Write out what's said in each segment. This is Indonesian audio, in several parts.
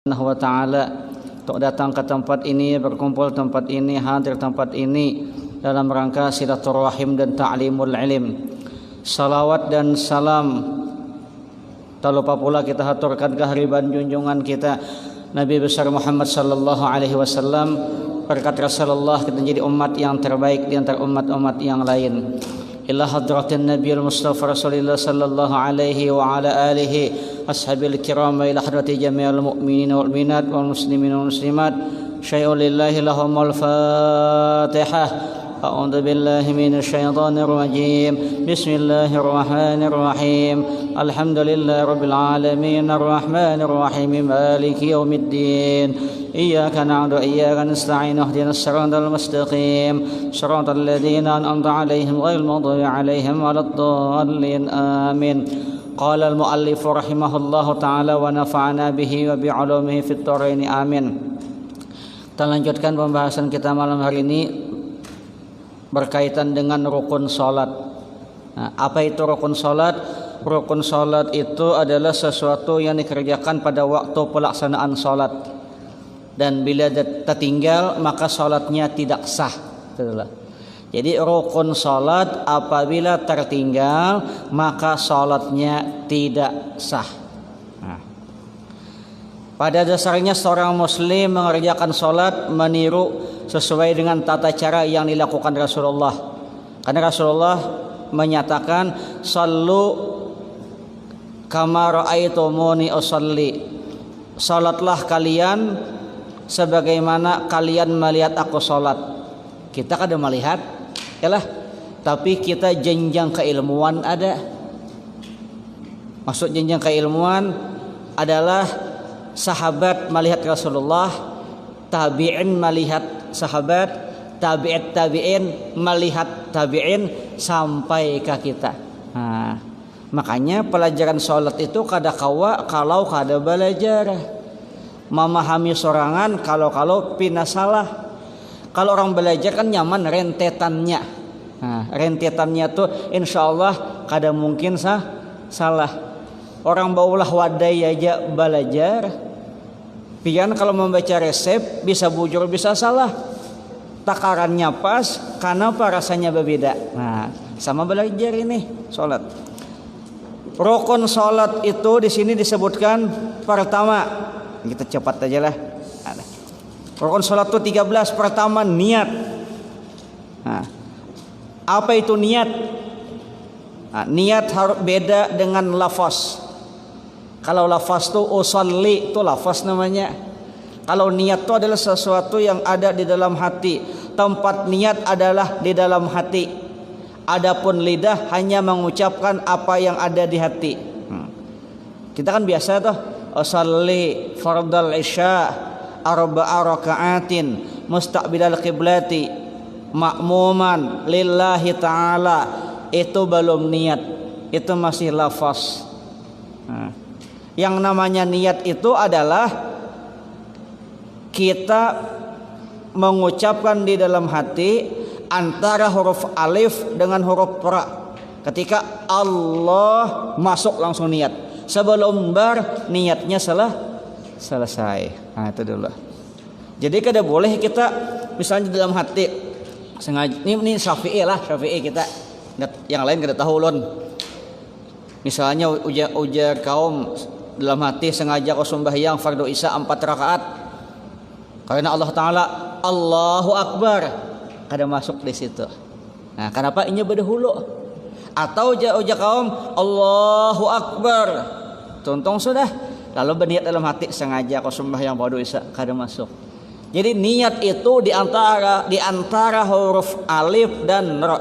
Subhanahu wa ta'ala untuk datang ke tempat ini, berkumpul tempat ini, hadir tempat ini dalam rangka silaturahim dan ta'limul ilm. Salawat dan salam tak lupa pula kita haturkan kehadiran junjungan kita Nabi besar Muhammad sallallahu alaihi wasallam. Berkat Rasulullah kita menjadi umat yang terbaik di antara umat-umat yang lain. Ila hadratin Nabiyil Mustafa Rasulullah sallallahu alaihi wa ala alihi ashabil kiram wa ila hadrati jami'il mu'minin wal mu'minat wal muslimin wal muslimat syai'un lillahi lahumul fatihah. A'udzu billahi minasy syaithanir rajim. Bismillahirrahmanirrahim. Alhamdulillahi rabbil alamin arrahmanir rahim maliki yaumiddin. Iyyaka na'budu wa iyyaka nasta'in ihdinas siratal mustaqim siratal ladzina an'amta 'alaihim ghairil maghdubi 'alaihim waladdallin. Amin. Qala al-muallif rahimahullahu ta'ala wa nafa'ana bihi wa bi'ulumihi fid dharain. Amin. Kita lanjutkan pembahasan kita malam hari ini berkaitan dengan rukun salat. Nah, apa itu rukun salat? Rukun salat itu adalah sesuatu yang dikerjakan pada waktu pelaksanaan salat, dan bila tertinggal maka salatnya tidak sah. Itulah. Jadi rukun salat apabila tertinggal maka salatnya tidak sah. Nah, pada dasarnya seorang muslim mengerjakan salat meniru sesuai dengan tata cara yang dilakukan Rasulullah. Karena Rasulullah menyatakan sallu kama ra'aitumuni usalli. Salatlah kalian sebagaimana kalian melihat aku salat. Kita kada melihat, yalah, tapi kita jenjang keilmuan ada. Maksud jenjang keilmuan adalah sahabat melihat Rasulullah, tabi'in melihat sahabat, tabi'in melihat tabi'in sampai ke kita. Nah, makanya pelajaran salat itu kada kawa kalau kada belajar. Memahami sorangan kalau pina salah. Kalau orang belajar kan nyaman rentetannya. Nah, rentetannya tuh insyaallah kada mungkin salah. Orang baulah wadai aja belajar. Pian kalau membaca resep bisa bujur bisa salah. Takarannya pas, kenapa rasanya berbeda. Nah, sama belajar ini salat. Rukun salat itu di sini disebutkan pertama, kita cepat aja lah. Rukun salat itu 13. Pertama niat. Nah, apa itu niat? Nah, niat harus beda dengan lafaz. Kalau lafaz itu usolli itu lafaz namanya. Kalau niat itu adalah sesuatu yang ada di dalam hati. Tempat niat adalah di dalam hati. Adapun lidah hanya mengucapkan apa yang ada di hati. Kita kan biasa tuh usolli fardal isya arba'a raka'atin mustaqbilal qiblati ma'muman lillahi ta'ala. Itu belum niat, itu masih lafaz. Yang namanya niat itu adalah kita mengucapkan di dalam hati antara huruf alif dengan huruf ra. Ketika Allah masuk langsung niat. Sebelum bar niatnya selesai. Nah, itu dulu. Jadi kada boleh kita misalnya di dalam hati sengaja ini Syafi'i kita. Yang lain kada tahu ulun. Misalnya ujar kaum dalam hati sengaja kau sembahyang fardu isya 4 rakaat. Karena Allah Ta'ala Allahu Akbar, kada masuk di situ. Nah, kenapa ini berdahulu? Atau ujar kaum Allahu Akbar, tuntung sudah, lalu berniat dalam hati sengaja kau sembahyang fardu isya, kada masuk. Jadi niat itu di antara huruf alif dan ra,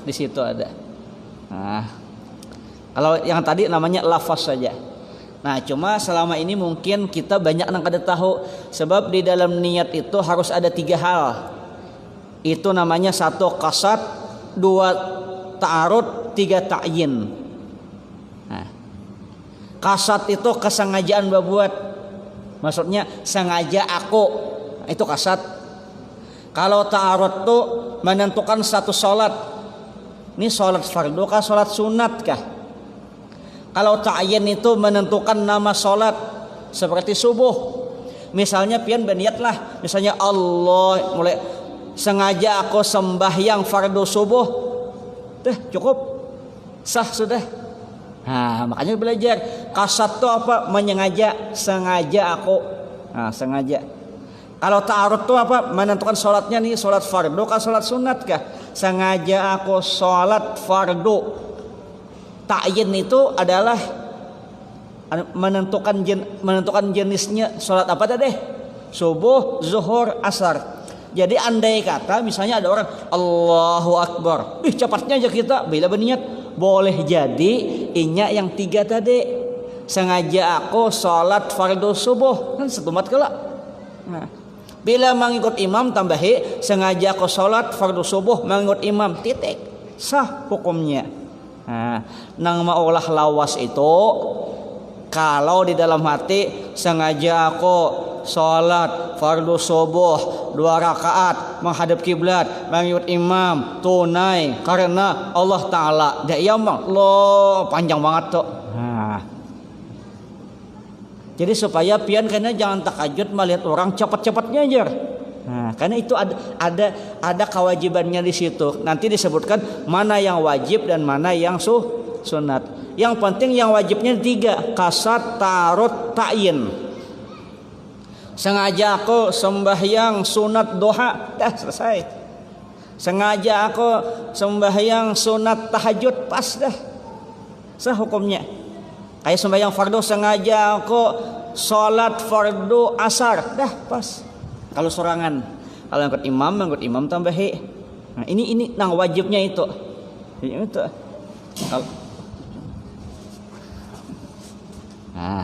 di situ ada. Nah, kalau yang tadi namanya lafaz saja. Nah, cuma selama ini mungkin kita banyak yang kada tahu. Sebab di dalam niat itu harus ada 3 hal. Itu namanya 1 qasad, 2 ta'arud, 3 ta'yin. Nah, qasad itu kesengajaan berbuat. Maksudnya sengaja aku, itu qasad. Kalau ta'arud itu menentukan satu salat. Ini salat fardu kah, salat sunat kah? Kalau ta'yin itu menentukan nama salat seperti subuh. Misalnya pian berniat lah, misalnya Allah mulai sengaja aku sembahyang fardu subuh, cukup sah sudah. Nah, makanya belajar kasat itu apa? Menyengaja, sengaja aku. Nah, sengaja. Kalau ta'arud itu apa? Menentukan sholatnya nih, sholat fardu kah sholat sunat kah? Sengaja aku sholat fardu. Ta'yin itu adalah menentukan jenisnya sholat apa tadi? Subuh, zuhur, asar. Jadi andai kata misalnya ada orang Allahu Akbar, cepatnya aja kita bila berniat, boleh jadi inya yang 3 tadi. Sengaja aku sholat fardu subuh kan setumat kala. Nah, bila mengikut imam tambahi sengaja aku sholat fardu subuh mengikut imam, titik, sah hukumnya. Nah, nang maulah lawas itu kalau di dalam hati sengaja aku sholat fardu subuh 2 rakaat menghadap kiblat mengikut imam tunai karena Allah Ta'ala. Dia emang lo panjang banget tuh. Nah, jadi supaya pian karena jangan takajud melihat orang cepat-cepatnya aja. Nah, karena itu ada kewajibannya di situ. Nanti disebutkan mana yang wajib dan mana yang sunat. Yang penting yang wajibnya 3, kasat, ta'arud, ta'yin. Sengaja aku sembahyang sunat duha, dah selesai. Sengaja aku sembahyang sunat tahajud, pas dah. Sah hukumnya. Kayak sembahyang fardu sengaja aku salat fardu asar, dah pas. Kalau sorangan, kalau ngikut imam tambahi. Nah, ini nang wajibnya itu. Itu. Nah,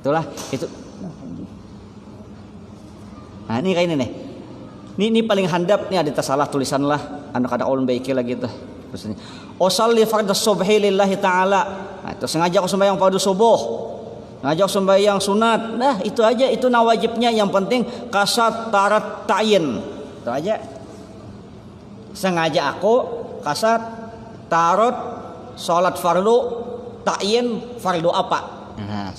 itulah itu. Nah, ini kayak ini nih. Ini paling handap nih, ada salah tulisan lah. Anak ada ulun baiki lagi tuh. Usolli fardhu subhi lillahi ta'ala. Nah, itu sengaja aku sembahyang fardu subuh. Sengaja aku sembahyang sunat. Nah, itu aja, itu wajibnya. Yang penting kasat, tarat, ta'yin. Itu aja. Sengaja aku kasat, tarot, salat fardu, ta'yin fardu apa. Nah,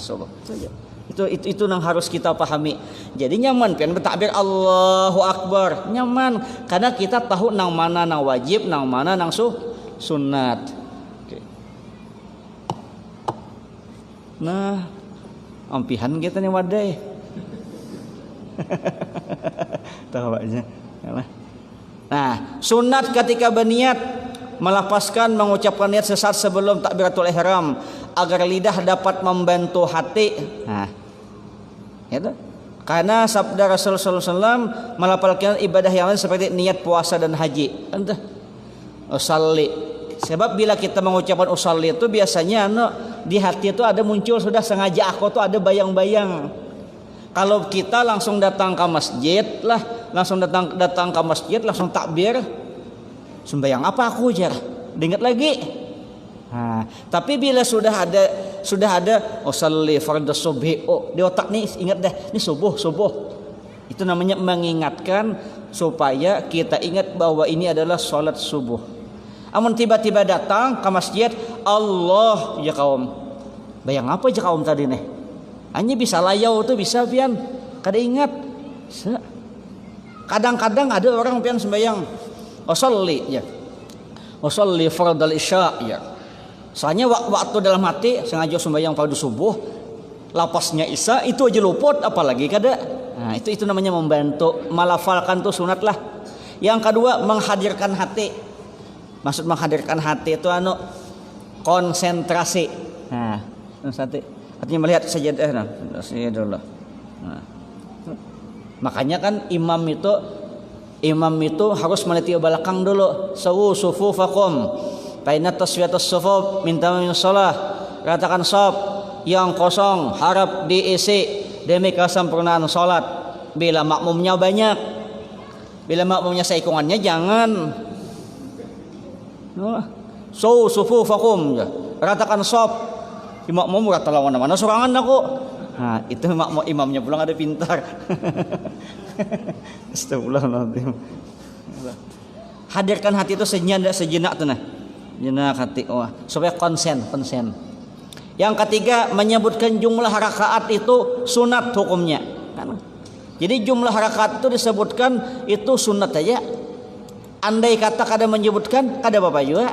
itu yang harus kita pahami. Jadi nyaman kan bertakbir Allahu Akbar, nyaman karena kita tahu nang mana nang wajib, nang mana nang sunat. Oke. Nah, ampihan kita nih wadai. Tahu aja. Nah, sunat ketika berniat melepaskan mengucapkan niat sesaat sebelum takbiratul ihram agar lidah dapat membantu hati. Nah, itu karena sabda Rasulullah SAW melafalkan ibadah yang lain seperti niat puasa dan haji. Entah usalli. Sebab bila kita mengucapkan usalli itu biasanya di hati itu ada muncul sudah sengaja aku tuh ada bayang-bayang. Kalau kita langsung datang ke masjid lah, langsung datang ke masjid langsung takbir. Sembayang apa aku jar? Diingat lagi. Nah, tapi bila sudah ada usolli fardhu subhi, oh di otak nih ingat dah, ini subuh. Itu namanya mengingatkan supaya kita ingat bahwa ini adalah salat subuh. Amun tiba-tiba datang ke masjid, Allah ya kaum. Bayang apa aja kaum tadi nih? Hanya bisa layau tuh bisa pian. Kada ingat. Kadang-kadang ada orang pian sembayang usolli ya. Usolli fardal isya ya. Soalnya waktu dalam hati sengaja sembahyang fardu subuh, lapasnya isya itu aja luput apalagi kada. Nah, itu namanya membantu melafalkan tuh sunat lah. Yang kedua menghadirkan hati. Maksud menghadirkan hati itu konsentrasi. Nah, artinya melihat sajadah sajadah. Nah. Makanya kan imam itu harus meniti belakang dulu. Sawu sufufakum. Paina taswiyatus sufuf min tamamil shalah. Katakan shaf yang kosong harap diisi demi kesempurnaan salat. Bila makmumnya banyak, bila makmumnya seikungannya jangan sawu sufufakum ya. Katakan shaf makmum kata lawan mana sorangan aku. Nah, itu imamnya pulang ada pintar. Astagfirullahaladzim. Hadirkan hati itu sejenak tuh nah. Jenak hati supaya konsen. Yang ketiga menyebutkan jumlah rakaat itu sunat hukumnya. kan. Jadi jumlah rakaat itu disebutkan itu sunat aja. Andai kata kada menyebutkan kada apa juga.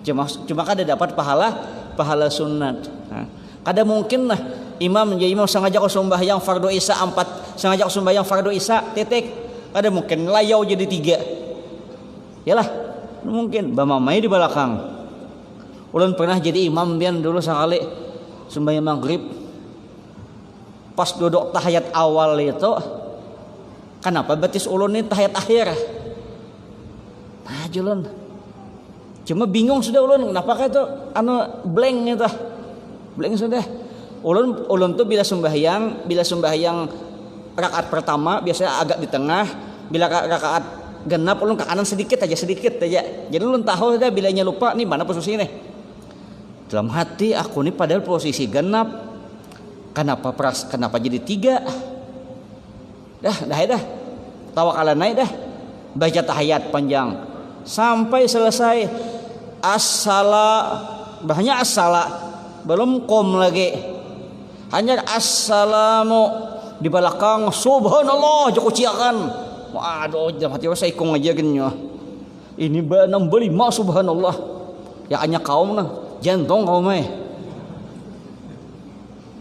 Cuma kada dapat pahala sunat. Nah, kada mungkin lah imam sengaja kau sembahyang fardu isya 4, sengaja kau sembahyang fardu isya titik. Kada mungkin layau jadi 3. Yalah, mungkin bamamai di belakang. Ulun pernah jadi imam bian dulu sekali sembahyang maghrib. Pas duduk tahiyat awal itu, kenapa batis ulun ini tahiyat akhir? Nah, julun. Cuma bingung sudah ulun, kenapa itu blank itu. Blank sudah. Ulun tuh bila sembahyang rakaat pertama biasanya agak di tengah, bila rakaat genap ulun ke kanan sedikit aja. Jadi ulun tahu dah bilanya lupa nih mana posisi nih. Dalam hati aku nih padahal posisi genap. Kenapa jadi 3? Dah. Tawakalan naik dah. Baca tahiyat panjang sampai selesai. Banyak as-sala belum kom lagi. Hanya assalamu di belakang subhanallah joko ciakan. Waduh, dalam hati saya ikung aja genyo. Ini banam beli ma subhanallah. Ya hanya kaum nah, jantung kaum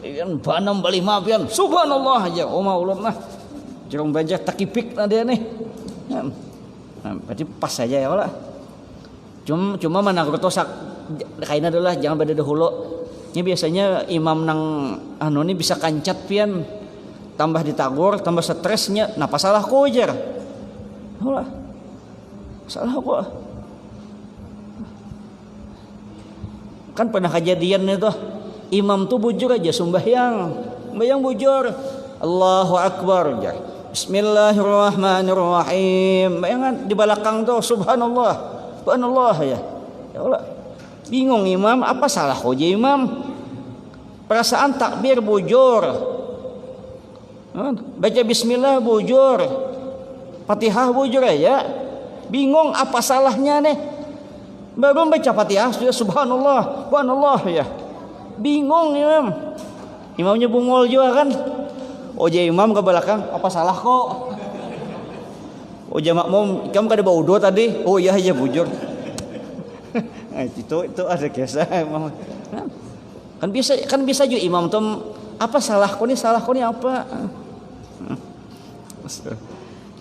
pian banam beli ma pian subhanallah aja. Oh maulun nah. Jerong baca takipik nah dia nih. Nah, berarti pas saja ya wala. Cuma mana sak kaina adalah jangan pada dahulu. Ini biasanya imam nang ini bisa kancat pian. Tambah ditagur, tambah stresnya. Nah, pasalah ko aja. Wala. Salah ko. Kan pernah kejadian itu. Imam tuh bujur aja sembahyang bujur. Allahu Akbar. Bismillahirrahmanirrahim. Bayangan di belakang tuh subhanallah ya. Ya Allah. Bingung imam, apa salah ko je imam? Perasaan takbir bujur. Baca bismillah bujur. Fatihah bujur aja. Bingung apa salahnya nih? Baru baca Fatihah sudah subhanallah ya. Bingung imam. Imamnya bungol juga kan. Oje imam ke belakang, apa salah kok? Oje makmum, kamu kada bau udo tadi? Oh iya aja bujur. itu ada kisah imam. Kan bisa juga imam tuh apa salahku nih apa?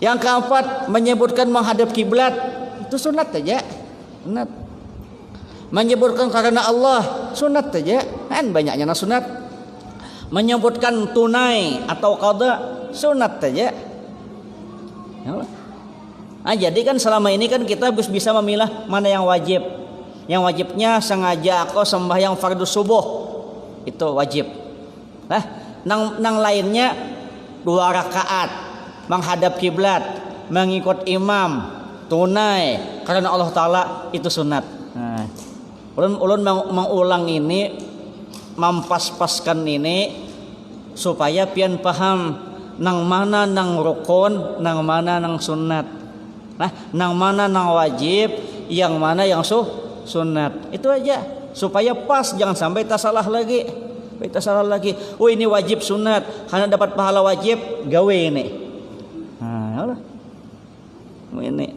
Yang keempat menyebutkan menghadap kiblat itu sunat aja. Sunat. Menyebutkan karena Allah sunat aja. Kan banyaknya sunat. Menyebutkan tunai atau qada sunat aja. Nah, jadi kan selama ini kan kita bisa memilah mana yang wajib. Yang wajibnya sengaja aku sembahyang fardu subuh itu wajib. Nah, nang lainnya 2 rakaat menghadap kiblat, mengikut imam, tunai karena Allah Taala itu sunat. Nah, ulun mengulang ini, mampas-paskan ini supaya pian paham nang mana nang rukun, nang mana nang sunat. Nah, nang mana nang wajib, yang mana yang sunat. Itu aja supaya pas, jangan sampai tasalah lagi. Oh ini wajib sunat, karena dapat pahala wajib gawe ini.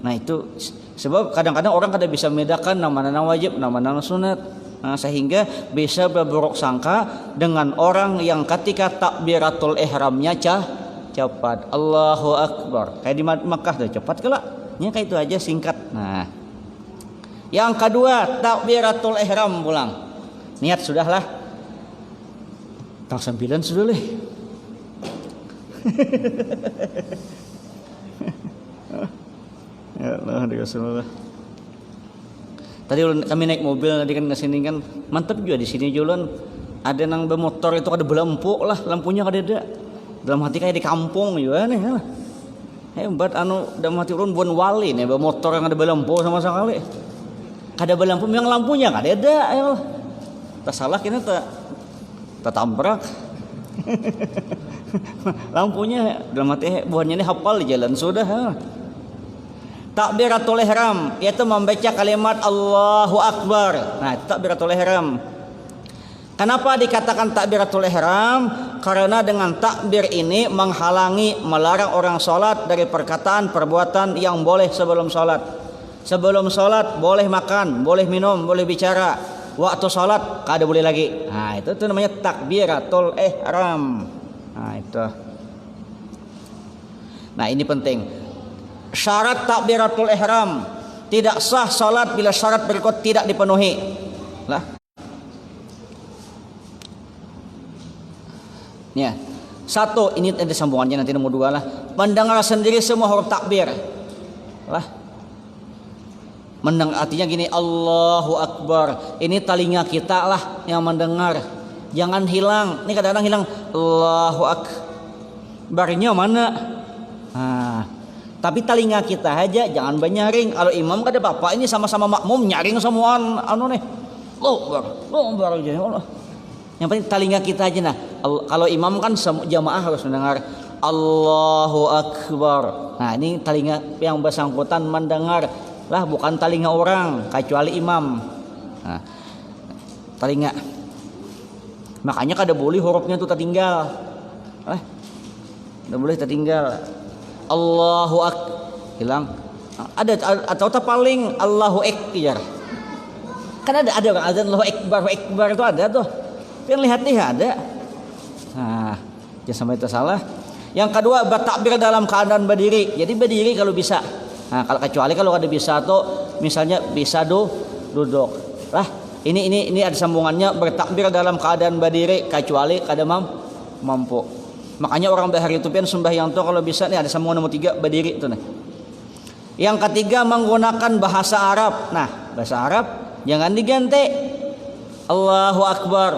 Nah itu sebab kadang-kadang orang kada bisa membedakan nang mana nang wajib, nang mana nang sunat. Nah, sehingga bisa berburuk sangka dengan orang yang ketika takbiratul ihramnya cepat. Allahu Akbar. Kayak di Makkah tuh cepat kelak. Ini kayak itu aja singkat. Nah, yang kedua takbiratul ihram pulang. Niat sudahlah. Tang 9 sudah leh. Ya Allah, Rasulullah. Tadi kami naik mobil tadi kan ke sini kan mantap juga di sini jualan. Ada nang bermotor itu ada belampu lah, lampunya ada. Dalam hati kayak di kampung juga nih. Hebat dalam hati ulun buan wali nih bermotor yang ada belampu sama sekali. Kada belampu memang lampunya kada ada ya. Tak salah kena tak tabrak. Lampunya dalam hati buahnya ini hafal di jalan sudah. Takbiratul ihram yaitu membaca kalimat Allahu Akbar. Nah, itu takbiratul ihram. Kenapa dikatakan takbiratul ihram? karena dengan takbir ini menghalangi, melarang orang sholat dari perkataan perbuatan yang boleh sebelum sholat. Sebelum sholat boleh makan, boleh minum, boleh bicara. Waktu sholat kada boleh lagi. Nah itu namanya takbiratul ihram. Nah itu. Nah ini penting. Syarat takbiratul ihram, tidak sah sholat bila syarat berikut tidak dipenuhi. Lah. Ya. Satu, ini ada sambungannya nanti nomor 2 lah. Mendengar sendiri semua huruf takbir. Lah. Mendengar artinya gini, Allahu Akbar. Ini telinga kita lah yang mendengar. Jangan hilang. Ini kadang-kadang hilang. Allahu Akbarnya mana? Nah, tapi telinga kita aja jangan banyaring. Kalau imam kada apa-apa, ini sama-sama makmum nyaring semua anu nih. Allahu Akbar aja. Allah. Yang penting telinga kita aja nah. Kalau imam kan jamaah harus mendengar Allahu Akbar. Nah, ini telinga yang bersangkutan mendengar lah, bukan telinga orang kecuali imam. Nah, telinga. Makanya kada boleh hurufnya tuh tertinggal. Kada boleh tertinggal. Allahu hilang. Ada atau paling Allahu Akbar. Kan ada azan Allahu Akbar itu ada tuh. Kan lihat ada. Nah, jangan sampai itu salah. Yang kedua, bertakbir dalam keadaan berdiri. Jadi berdiri kalau bisa. Nah, kalau kecuali kalau ada bisa tuh misalnya bisa duduk. Lah, ini ada sambungannya, bertakbir dalam keadaan berdiri kecuali kada mampu. Makanya orang bahari itu pian sembahyang tuh kalau bisa nih ada sambungan nomor 3 berdiri tuh nih. Yang ketiga, menggunakan bahasa Arab. Nah, bahasa Arab jangan diganti Allahu Akbar,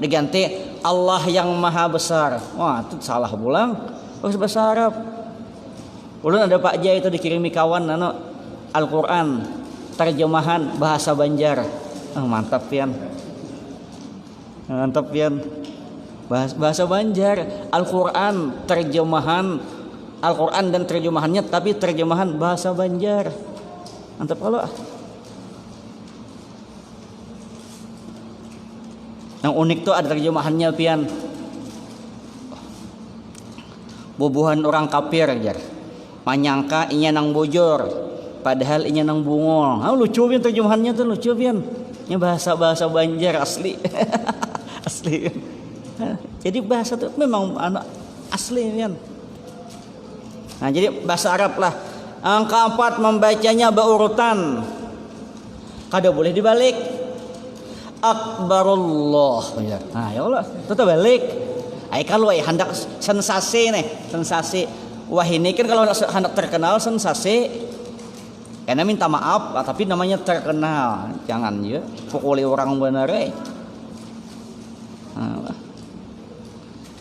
diganti Allah yang maha besar. Wah itu salah pulang. Bahasa Arab. Ulun ada Pak Jai itu dikirimi kawan Al-Quran terjemahan bahasa Banjar. Mantap pian. Bahasa Banjar. Al-Quran terjemahan Al-Quran dan terjemahannya, tapi terjemahan bahasa Banjar. Mantap kalau. Yang unik tuh ada terjemahannya pian. Bubuhan orang kafir aja. Manyangka inya nang bojor, padahal inya nang bungol. Lucu pian terjemahannya tuh, lucu pian. Ini bahasa Banjar asli. Asli. Jadi bahasa tuh memang anak asli pian. Nah, jadi bahasa Arab lah. Yang keempat, membacanya berurutan. Kada boleh dibalik. Akbarullah. Nah, ya Allah, tetap balik. Ai kalau hendak sensasi nih, sensasi. Wah, ini kan kalau hendak terkenal sensasi. Karena minta maaf, tapi namanya terkenal. Jangan ya pukuli orang benar. Nah.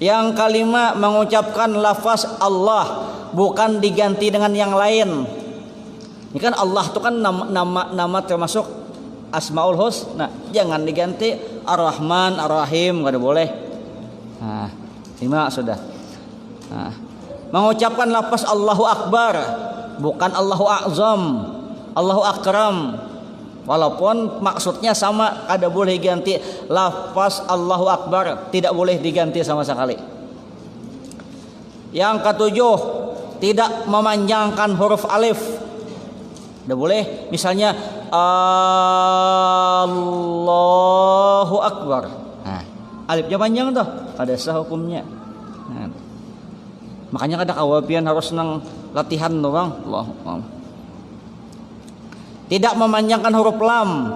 Yang kelima, mengucapkan lafaz Allah bukan diganti dengan yang lain. Ini kan Allah itu kan nama termasuk Asmaul Husna, jangan diganti Ar-Rahman, Ar-Rahim, enggak boleh. Nah, 5 sudah. Nah, mengucapkan lafaz Allahu Akbar bukan Allahu A'zam, Allahu Akram. Walaupun maksudnya sama, kada boleh ganti lafaz Allahu Akbar, tidak boleh diganti sama sekali. Yang ketujuh, tidak memanjangkan huruf alif. Tidak boleh, misalnya Allahu Akbar. Nah, alifnya panjang tuh, ada sah hukumnya. Nah, makanya kada kawapian harus nang latihan doang. Allahu Akbar. Tidak memanjangkan huruf lam.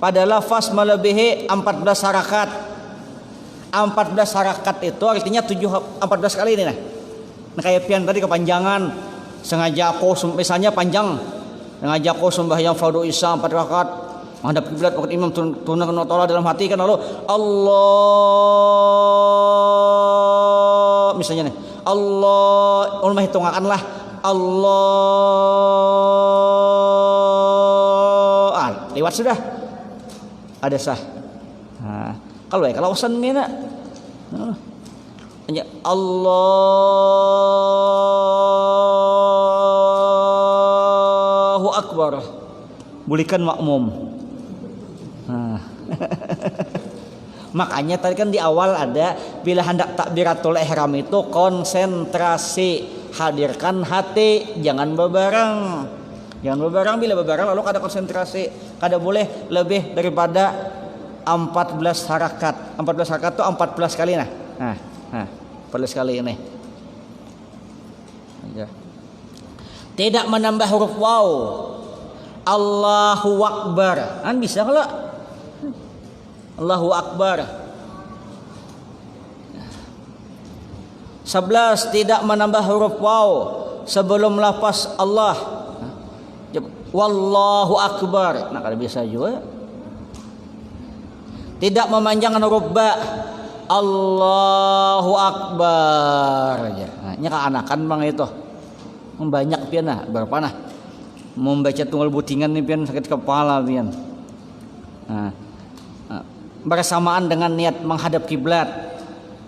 Pada lafaz melebihi 14 harakat. 14 harakat itu artinya 14 kali ini nah. Nah kayak pian tadi kepanjangan. Sengaja aku misalnya panjang. Sengaja aku sembahyang fardu isya 4 rakaat. Menghadap kiblat waktu imam tunaikan Allah dalam hati kan lalu Allah misalnya nih. Allah ulama hitungan lah. Allah lewat sudah ada sah. Nah, kalau usan mina hanya Allahu Akbar bolehkan makmum. Nah. Makanya tadi kan di awal ada bila hendak takbiratul ihram itu konsentrasi, hadirkan hati, jangan bebarang. Jangan bebarang, bila bebarang lalu kada konsentrasi, kada boleh lebih daripada 14 harakat. 14 harakat itu 14 kali nah. Nah, 14 kali ini. Ya. Tidak menambah huruf waw. Allahu Akbar. Kan bisa kalau Allahu Akbar. 11 tidak menambah huruf waw sebelum lafaz Allah. Wallahu Akbar. Nah, kalau bisa juga. Tidak memanjangkan huruf ba. Allahu Akbar aja. Nah, nya kaanakan bang itu. Banyak pian nah, berapa nah? Membaca tunggal butingan nih pian sakit kepala pian. Nah, bersamaan dengan niat menghadap kiblat,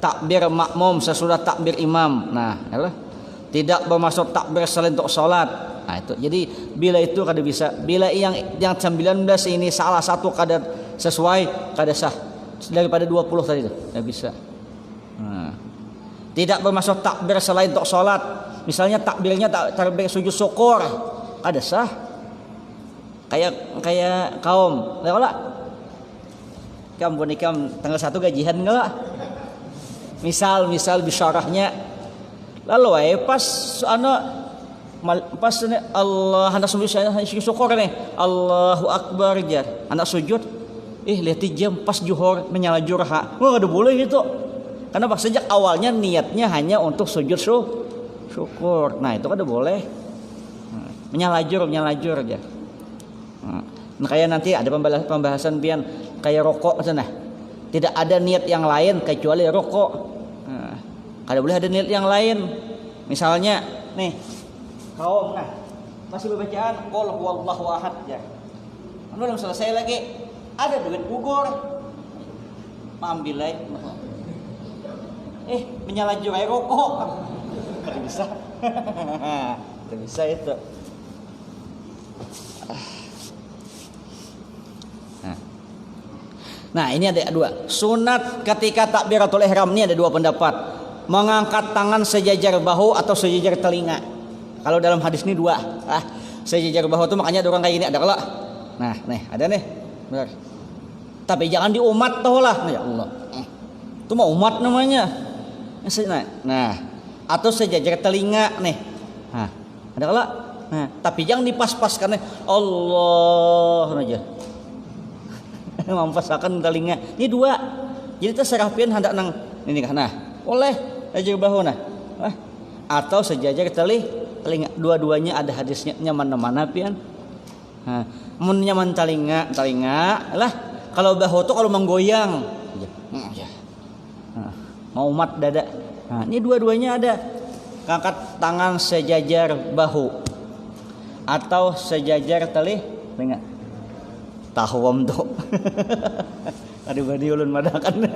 takbir makmum sesudah takbir imam. Nah, yalah. Tidak bermaksud takbir selain untuk salat. Nah, itu. Jadi bila itu kada bisa. Bila yang 19 ini salah satu kada sesuai, kada sah. Daripada 20 tadi itu, tidak bisa. Nah. Tidak bermaksud takbir selain untuk salat. Misalnya takbirnya takbir sujud syukur, kada sah. Kayak kaum, lewat kamu bonikam tanggal 1 gajian enggak? Misal bisyarahnya lalu pas Allah hendak sujud syukur nih, Allahu Akbar jar anak sujud, lihat jam pas juhur menyala jurha, nggak ada boleh gitu, karena sejak awalnya niatnya hanya untuk sujud syukur. Nah itu kan ada boleh menyalajur aja. Nah, kayak nanti ada pembahasan pian kayak rokok sana, tidak ada niat yang lain kecuali rokok. Nah, kada boleh ada niat yang lain. Misalnya nih kaum masih bacaan qul huwallahu ahad ya. Belum selesai lagi ada duit gugur. Ambil aja. Menyalajur air rokok. Kada bisa. Kada bisa itu. Nah ini ada dua sunat ketika takbiratul ihram, ini ada dua pendapat. Mengangkat tangan sejajar bahu atau sejajar telinga. Kalau dalam hadis ini dua. Sejajar bahu itu makanya ada orang kayak gini ada kalau. Nah nih ada nih benar. Tapi jangan di umat toh lah. Ya Allah. Itu mah umat namanya. Nah atau sejajar telinga nih. Nah ada kalau. Nah tapi jangan dipas-paskan nih. Allah aja. Mampasakan telinga. Ini dua. Jadi terserah pian hendak nang ini kan. Nah, oleh sejajar bahu nah. Atau sejajar telinga. Dua-duanya ada hadisnya nyaman mana pian. Nah, mun nyaman telinga lah. Kalau bahu tuh kalau menggoyang. Nah, mau mat dada. Nah, ini dua-duanya ada. Angkat tangan sejajar bahu atau sejajar telinga. Tahwam tuh. Ada badi ulun madakan.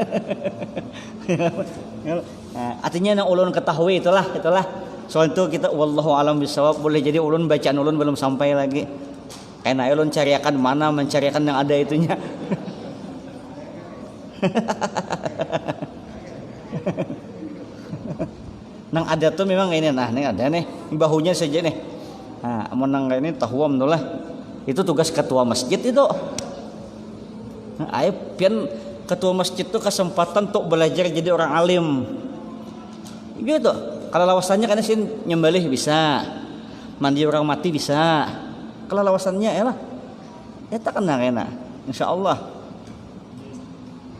Nah, artinya yang ulun ketahui itulah. Soal itu kita wallahu alam bisawab, boleh jadi ulun bacaan ulun belum sampai lagi. Karena ulun cariakan mana mencariakan yang ada itunya. Nang ada tuh memang ini nih ada nih bahunya saja nih. Nah, menang ini tahwam tuh lah. Itu tugas ketua masjid itu. Nah, pian ketua masjid itu kesempatan untuk belajar jadi orang alim. Gitu. Kalau lawasannya karena sih nyembelih bisa, mandi orang mati bisa. Kalau lawasannya ya lah, tak kena kena. Insya Allah.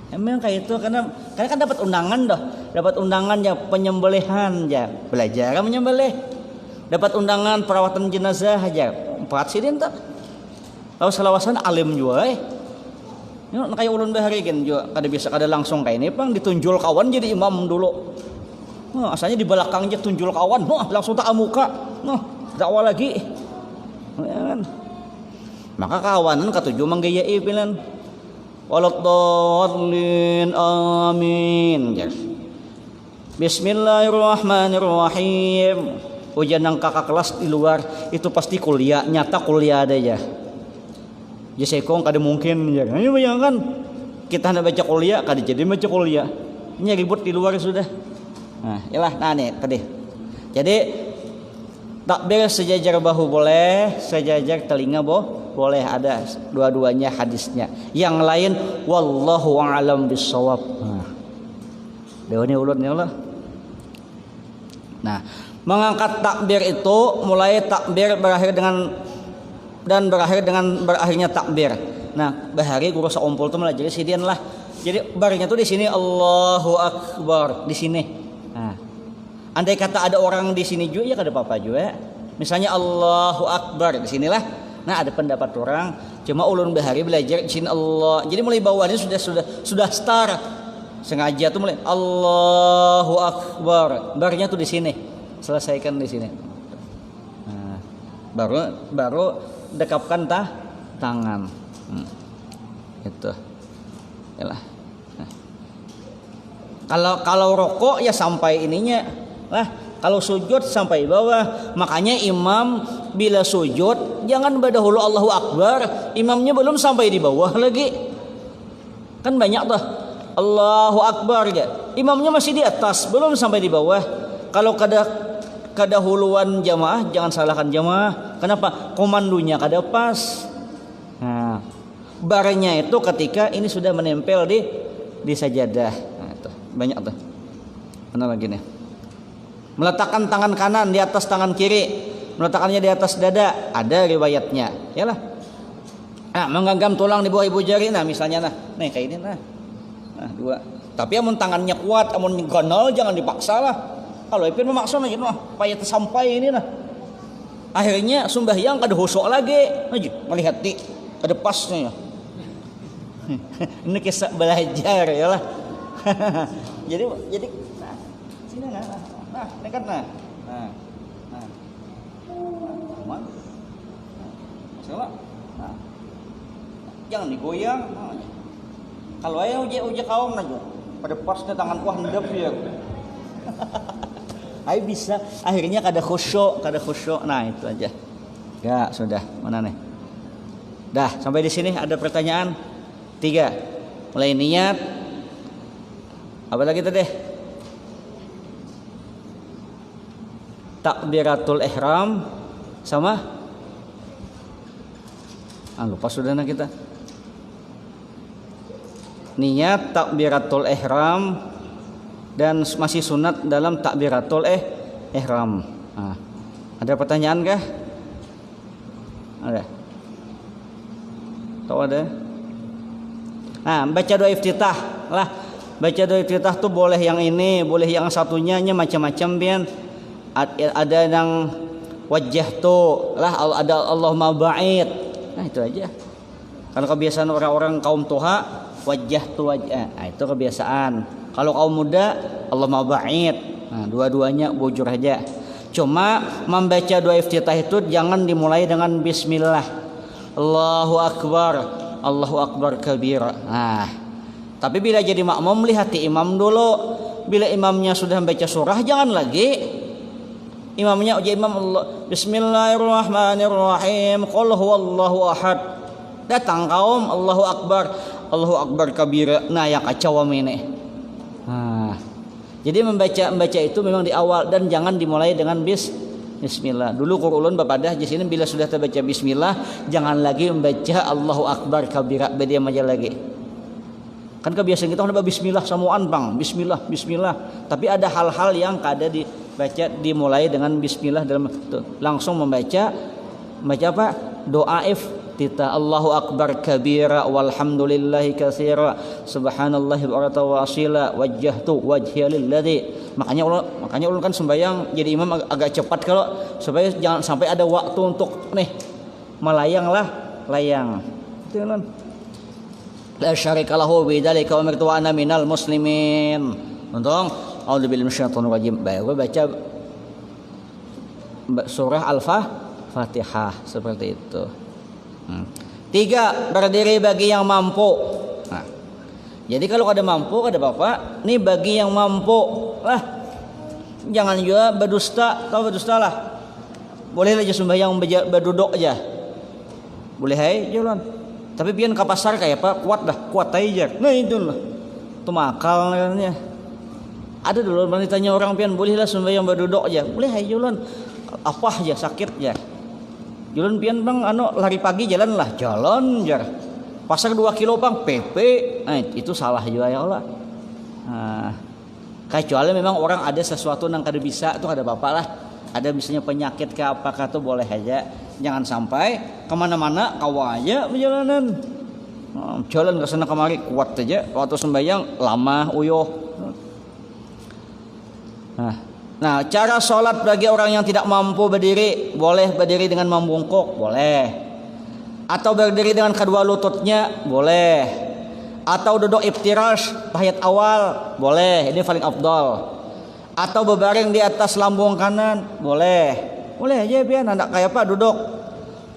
Emang kayak itu karena kan dapat undangan ya penyembelihan ya, belajar menyembelih. Dapat undangan perawatan jenazah aja, 4 sidin tak. Lawasan alim juga Ini kayak ulun bahari kan juga kada langsung kayak ini pang ditunjul kawan jadi imam dulu. Asalnya di belakang aja tunjul kawan, langsung tak muka. Dakwah lagi. Ya kan? Maka kawanan katujuh manggayai pilan. Waladhdallin amin. Bismillahirrahmanirrahim. Ujian yang kakak kelas di luar itu pasti kuliah, nyata kuliah ada ya. Jasekong kada mungkin ya. Ini bayangkan kita hendak baca kuliah, kada jadi baca kuliah. Nya ribut di luar sudah. Nah, yalah nih tadi. Jadi takbir sejajar bahu boleh, sejajar telinga boleh, ada dua-duanya hadisnya. Yang lain wallahu a'lam bissawab. Nah. Dewane ulun ya Allah. Nah, mengangkat takbir itu mulai takbir berakhir dengan berakhirnya takbir. Nah, bahari guru saumpul tuh melajari sidian lah. Jadi barunya tuh di sini Allahu Akbar di sini. Nah, andai kata ada orang di sini juga ya kada apa-apa juga. Misalnya Allahu Akbar di sinilah. Nah, ada pendapat orang, cuma ulun bahari belajar di sini Allah. Jadi mulai bawahnya sudah start. Sengaja tuh mulai Allahu Akbar. Barunya tuh di sini. Selesaikan di sini. Nah, baru dekapkan tangan. Itu. Yalah. Nah. Kalau rokok ya sampai ininya. Lah, kalau sujud sampai bawah. Makanya imam bila sujud jangan berdahulu Allahu Akbar, imamnya belum sampai di bawah lagi. Kan banyak tuh Allahu Akbar ya. Imamnya masih di atas, belum sampai di bawah. Kalau kadahuluan jamaah jangan salahkan jamaah. Kenapa? Komandonya kada pas. Nah, barnya itu ketika ini sudah menempel di sajadah. Nah, itu banyak tuh. Mana lagi nih? Meletakkan tangan kanan di atas tangan kiri, meletakkannya di atas dada, ada riwayatnya. Yalah. Nah, menggenggam tulang di bawah ibu jari. Nah, misalnya nih kayak ini nah. Nah, dua. Tapi amun tangannya kuat, amun gonol jangan dipaksa lah. Kalau ipin memaksa nah gitu payah sampai ini nah. Akhirnya sembahyang kada husuk lagi. Melihat ada pasnya ya. Ini kisah belajar ya lah. jadi nah, sini nah dekat nah. Aman. Masalah. Nah. Jangan digoyang. Nah. Kalau aja uji kaum aja. Pada pasnya tangan kuah hendap ya. Ayo bisa akhirnya kada khusyuk. Nah, itu aja. Ya, sudah. Mana nih? Dah, sampai di sini ada pertanyaan 3. Mulai niat. Apa lagi tadi? Takbiratul ihram sama lupa sudah kita. Niat takbiratul ihram dan masih sunat dalam takbiratul ihram. Nah, ada pertanyaan kah? Ada? Tahu ada? Nah, baca doa iftitah lah. Baca doa iftitah tuh boleh yang ini, boleh yang satunya macam-macam pian. Ada yang wajah tuh lah, ada Allahumma ba'id. Nah, itu aja. Kalau kebiasaan orang-orang kaum Toha wajah tuh wajah. Nah, itu kebiasaan. Kalau kaum muda Allahumma ba'id. Nah, dua-duanya bujur aja. Cuma membaca doa iftitah itu jangan dimulai dengan bismillah. Allahu akbar kabira. Nah, tapi bila jadi makmum lihat imam dulu. Bila imamnya sudah membaca surah jangan lagi. Imamnya uji imam Allah Bismillahirrahmanirrahim Qul huwallahu ahad. Datang kaum Allahu akbar kabira. Nah, ya kacau ini. Nah, jadi membaca itu memang di awal dan jangan dimulai dengan bismillah. Dulu Qur'an bapadah di sini bila sudah terbaca bismillah jangan lagi membaca Allahu akbar kabira, beda aja lagi. Kan kebiasaan kita udah bismillah samuan bang, bismillah. Tapi ada hal-hal yang kada dibaca dimulai dengan bismillah dalam langsung membaca apa? Doa iftitah. Allahu akbar kabira walhamdulillahi katsira subhanallahi wa asila wajjahtu wajhiya lilladzi. Makanya ulun kan sembahyang jadi imam agak cepat kalau supaya jangan sampai ada waktu untuk melayang. Itu ulun. La syarika lahu bidzalika wa umirtu wa ana minal muslimin. Untung a'udzubillahi minasyaitonir rajim. Baru baca surah Al-Fatihah seperti itu. 3. Berdiri bagi yang mampu. Nah, jadi kalau ada mampu ada bapak, nih bagi yang mampu lah. Jangan juga berdusta, tahu berdusta lah. Boleh aja sembahyang berduduk aja. Boleh hai jalan. Tapi pian ke pasar kayak apa? Kuat aja. Nah itu lah. Itu makal namanya. Ada dulu ditanya orang pian bolehlah sembahyang berduduk aja. Boleh aja ulun. Apa aja sakit ya. Ulun pian bang lari pagi jalan jar. Pasar 2 kilo bang PP. Nah, itu salah juga ya Allah. Nah, kecuali memang orang ada sesuatu yang kada bisa tuh ada bapak lah. Ada misalnya penyakit ke apakah tuh boleh aja. Jangan sampai kemana-mana kawa aja perjalanan. Jalan ke sana kemari kuat aja. Waktu sembahyang lama uyuh. Nah, cara sholat bagi orang yang tidak mampu berdiri, boleh berdiri dengan membungkuk, boleh. Atau berdiri dengan kedua lututnya, boleh. Atau duduk iftirash tahiyat awal, boleh. Ini paling afdal. Atau berbaring di atas lambung kanan, boleh. Boleh aja pian anak kayak apa duduk.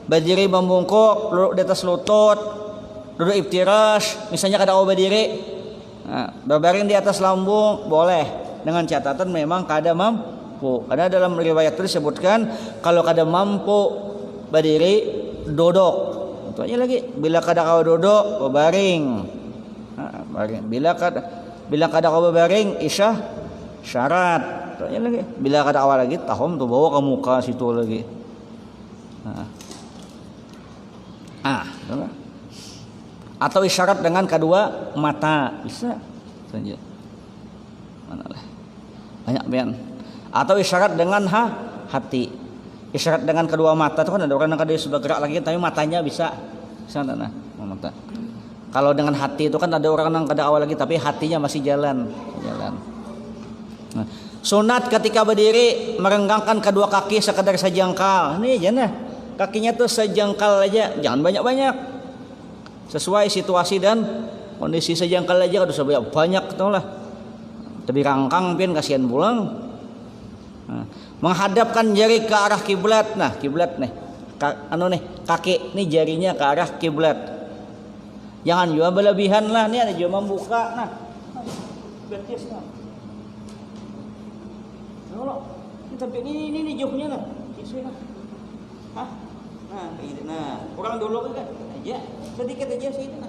Berdiri membungkuk, duduk di atas lutut, duduk iftirash, misalnya kada mau berdiri. Nah, berbaring di atas lambung, boleh. Dengan catatan memang kada mampu. Karena dalam riwayat itu disebutkan kalau kada mampu berdiri duduk. Itu aja lagi. Bila kada kau duduk berbaring. Baring. Bila kada kau berbaring isyah syarat. Itu aja lagi. Bila kada awal lagi tahun tu bawa ke muka situ lagi. Atau isyarat dengan kedua mata bisa saja. Manalah. Banyak pian. Atau isyarat dengan hati. Isyarat dengan kedua mata itu kan ada orang yang kada sudah gerak lagi tapi matanya bisa sana mata. Kalau dengan hati itu kan ada orang yang kada awal lagi tapi hatinya masih jalan. Nah, sunat ketika berdiri merenggangkan kedua kaki sekadar sejengkal. Nih jangan kakinya tuh sejengkal aja, jangan banyak-banyak. Sesuai situasi dan kondisi sejengkal aja kada usah banyak tau lah. Tapi rangkang pian kasihan pulang. Nah, menghadapkan jari ke arah kiblat. Nah, kiblat nih. Kaki nih jarinya ke arah kiblat. Jangan juga berlebihan lah. Nih ada juga membuka. Nah. Betis nah. Ini tapi ini jauhnya nah. Kisah nah. Nah, ini nah. Kurang dulu kan aja. Sedikit aja sih nah.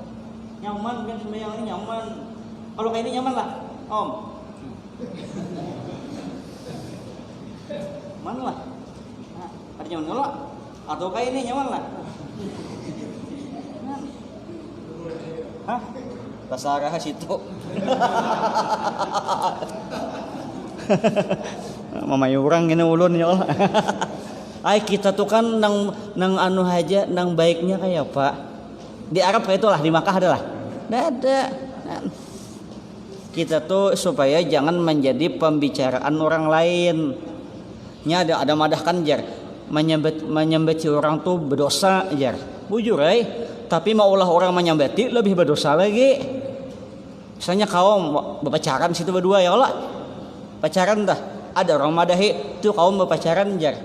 Nyaman kan sembahyang ini nyaman. Kalau kayak ini nyaman lah. Om. Mana lah? Nah, ada nyaman nggak? Atau kayak ini nyaman lah? Kasarah situ. Mamai orang ini ulun ya Allah. Ay kita tuh kan nang anu aja nang baiknya kayak apa? Di Arab kayak itulah, di Makkah adalah. Nggak ada. Kita tuh supaya jangan menjadi pembicaraan orang lain. Nya ada madah kan jar. Menyembeti orang tuh berdosa jar. Bujur tapi maulah orang menyembeti lebih berdosa lagi. Misalnya kaum berpacaran situ berdua ya Allah. Pacaran dah. Ada orang madahi itu kaum berpacaran jar.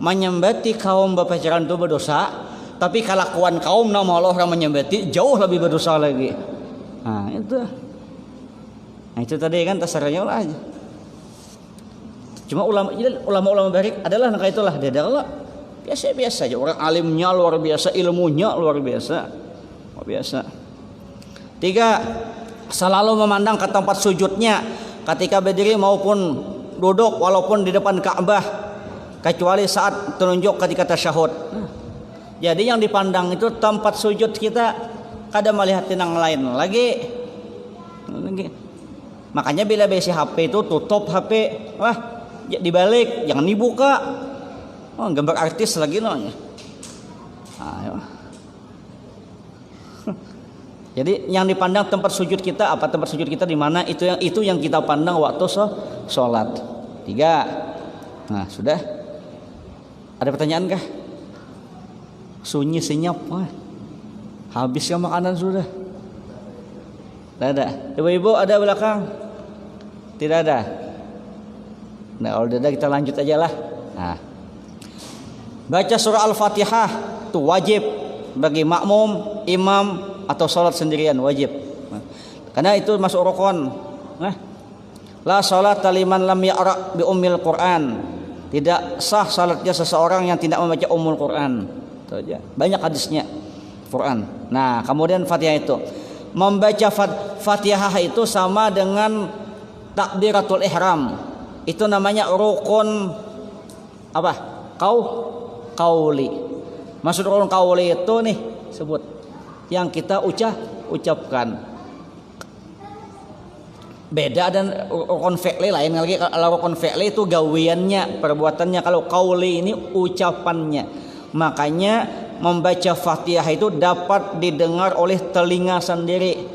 Menyembeti kaum berpacaran itu berdosa, tapi kelakuan kaum nama Allah orang menyembeti jauh lebih berdosa lagi. Nah, itu tadi kan tasarnya lah aja. Cuma ulama barik adalah kayak itulah dia Allah. Biasa aja orang alimnya luar biasa, ilmunya luar biasa. Luar biasa. 3. Selalu memandang ke tempat sujudnya ketika berdiri maupun duduk walaupun di depan Ka'bah kecuali saat telunjuk ketika tasyahud. Jadi yang dipandang itu tempat sujud kita, kada melihat yang lain lagi. Makanya bila besi HP itu tutup HP, dibalik, jangan dibuka. Gambar artis lagi namanya. Jadi yang dipandang tempat sujud kita apa? Tempat sujud kita di mana? Itu yang kita pandang waktu sholat. 3. Nah sudah. Ada pertanyaan kah? Sunyi senyap. Habis ya makanan sudah. Tidak ada. Ibu-ibu ada belakang? Tidak ada. Nah kalau tidak ada kita lanjut aja lah. Nah. Baca surah Al-Fatihah itu wajib bagi makmum, imam atau sholat sendirian wajib. Karena itu masuk rukun. La sholata liman lam yaqra bi ummil Quran. Tidak sah salatnya seseorang yang tidak membaca ummul Quran. Itu aja. Banyak hadisnya. Quran. Nah, kemudian Fatihah itu membaca Fatihah itu sama dengan takbiratul ihram. Itu namanya rukun apa? Qauli. Maksud rukun qauli itu nih sebut yang kita ucapkan. Beda dan rukun fi'li lain lagi. Kalau rukun fi'li itu gawiannya, perbuatannya. Kalau qauli ini ucapannya. Makanya membaca Fatihah itu dapat didengar oleh telinga sendiri.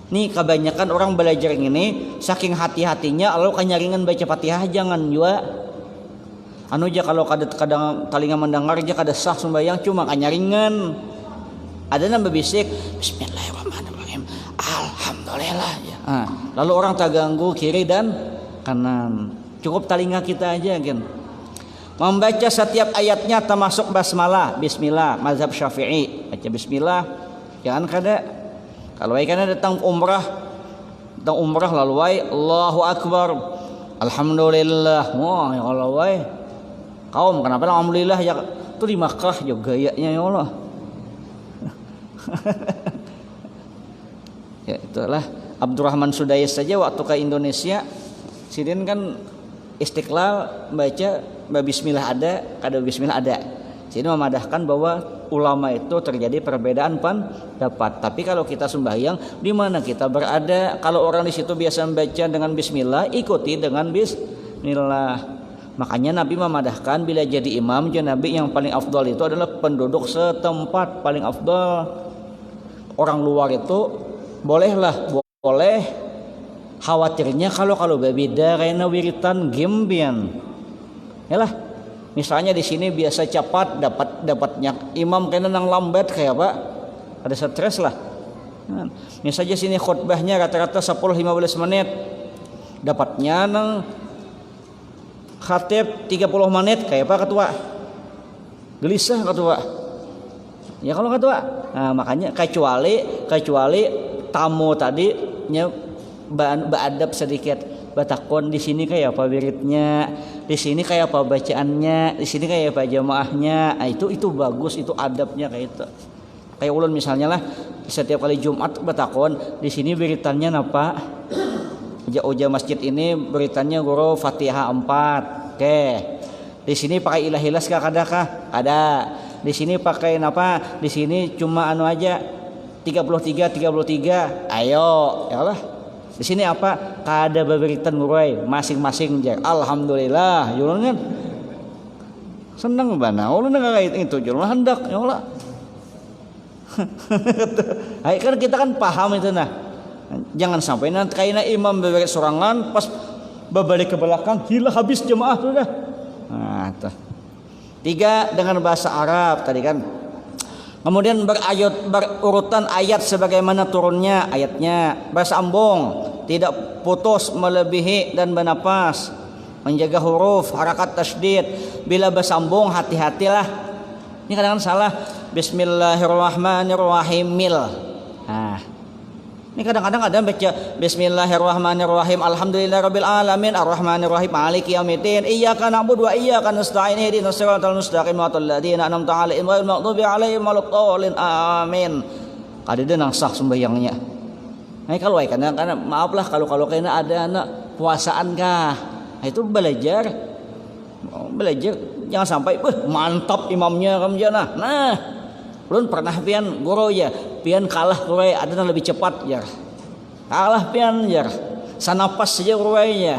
Nih kebanyakan orang belajar ini saking hati-hatinya lalu kanyaringan baca Fatihah, jangan juga anu aja kalau kadang telinga mendengar aja kada sah sembahyang cuma kanyaringan. Ada nambah bisik bismillahirrahmanirrahim alhamdulillah ya. Lalu orang terganggu kiri dan kanan. Cukup telinga kita aja kan. Membaca setiap ayatnya termasuk basmalah, bismillah, mazhab Syafi'i. Baca bismillah, jangan kada. Kalau ikan datang umrah lalu wai Allahu Akbar, alhamdulillah. Wah, ya Allah wai. Kaum kenapa alhamdulillah ya itu di Makkah juga gayanya ya Allah. Ya itulah Abdurrahman Sudais saja waktu ke Indonesia, sidin kan Istiqlal baca bismillah ada, kada bismillah ada. Jadi memadahkan bahwa ulama itu terjadi perbedaan pendapat. Tapi kalau kita sembahyang di mana kita berada, kalau orang di situ biasa membaca dengan bismillah, ikuti dengan bismillah. Makanya Nabi memadahkan bila jadi imam, Nabi yang paling afdal itu adalah penduduk setempat paling afdal. Orang luar itu boleh khawatirnya kalau berbeda karena wiritan gembian. Yalah. Misalnya di sini biasa cepat dapatnya imam kena nang lambat kayak apa? Ada stres lah. Misalnya sini khutbahnya rata-rata 10-15 menit. Dapatnya nang khatib 30 menit kayak apa ketua? Gelisah ketua. Ya kalau ketua. Nah, makanya kecuali tamu tadi nya beradab sedikit. Batakon di sini kayak apa wiridnya, di sini kayak apa bacaannya, di sini kayak apa jamaahnya. Nah, itu bagus, itu adabnya kayak itu. Kayak ulun misalnya lah setiap kali Jumat batakon di sini wiritannya napa? Uja masjid ini beritannya guru Fatihah 4. Oke. Di sini pakai ilahilas kah kadakah? Ada. Di sini pakai napa? Di sini cuma anu aja 33. Ayo, ya Allah. Di sini apa? Kada beberitan ngurai masing-masing je. Alhamdulillah, ulun kan senang bana. Ulun kayak itu ulun hendak ya Allah. Hai kan kita kan paham itu nah. Jangan sampai nanti kaina imam beberit sorangan pas berbalik ke belakang hilang habis jemaah sudah. Nah, tuh. 3 dengan bahasa Arab tadi kan. Kemudian berurutan ayat sebagaimana turunnya ayatnya, bersambung, tidak putus melebihi dan bernapas, menjaga huruf, harakat tasydid. Bila bersambung hati-hatilah. Ini kadang-kadang salah. Bismillahirrahmanirrahim. Ini kadang-kadang ada baca Bismillahirrahmanirrahim. Alhamdulillahirabbil alamin arrahmanirrahim maliki yaumiddin iyyaka na'budu wa iyyaka nasta'in ihdinas siratal mustaqim siratal ladzina an'amta 'alaihim ghairil maghdubi 'alaihim waladdallin amin. Kada nang sah sembahyangnya. Nah kalau karena maaflah kalau kena ada anak puasaan kah. Nah, itu belajar jangan sampai mantap imamnya kamu jana. Nah, ulun pernah pian guru ya, pian kalah kurai ada yang lebih cepat ya. Kalah pian ya. Sanapas saja kurai ya.